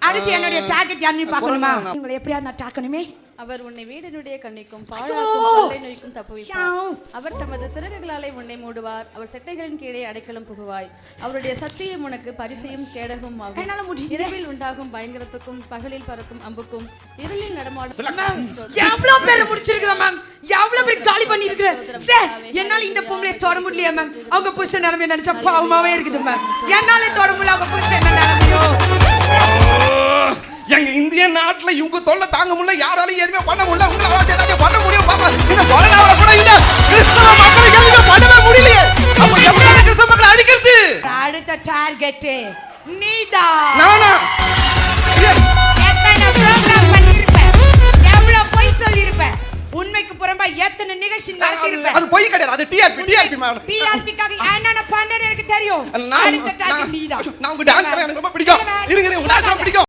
அடுத்து என்னுடைய டார்கெட் யாருன்னு பார்க்கணுமா? உங்களை எப்படியா நான் டாக்கணுமே. அவர் உன்னை வீடனுடைய கண்ணிக்கும் பாழாக்கும் கொள்ளை நோய்க்கும் தப்புவிப்பார். அவர் தமது சிறகுகளாலே உன்னை மூடுவார். அவர் செட்டைகளின் கீழே அடைக்கலம் புகுவாய். அவருடைய சத்தியம் உனக்கு பரிசையும் கேடகமும் ஆகும். இரவில் உண்டாகும் பயங்கரத்துக்கும் பகலில் பறக்கும் அம்புக்கும் இருளில் நடமாடும். எவ்வளவு பேர் முடிச்சிருக்கிறோம் மேம், எவ்வளவு பேர் காலி பண்ணி இருக்கிறேன். என்னால இந்த பொம்பளை தொட முடியல மேம். அவங்க புருஷன் நிலைமை நினைச்சா பாவமாவே இருக்குது மேம். என்னால தொட முடியல அவங்க புருஷன் என்ன நிலைமையோ. எங்க இந்திய நாட்டுல இவங்க தொல்லை தாங்க முடியல, யாராலையும் எதுவுமே பண்ண முடியல. உங்களால ஏதாச்சும் பண்ண முடியும் பாப்பா. இந்த கொரோனாவுல கூட இந்த கிறிஸ்தவ மக்களுக்கு எதுவுமே பண்ணவே முடியலையே. அப்ப எப்படி கிறிஸ்தவ மக்களை அழிக்கிறது? அடுத்த டார்கெட் நீதான். நானா? எத்தனை ப்ரோகிராம் பண்ணிருப்பேன், எவ்வளவு பொய் சொல்லிருப்பேன், உண்மைக்கு புறம்பா எத்தனை நிகழ்ச்சி நடத்திருப்பேன். அது பொய் கிடையாது, அது டிஆர்பி மேடம். டிஆர்பிக்காக என்னென்ன பண்ணேன்னு எனக்கு தெரியும். அடுத்த டார்கெட் நீதான். நான் உங்க டான்ஸ் எனக்கு ரொம்ப பிடிக்கும். இருங்க உங்க டான்ஸ் பிடிக்கும்.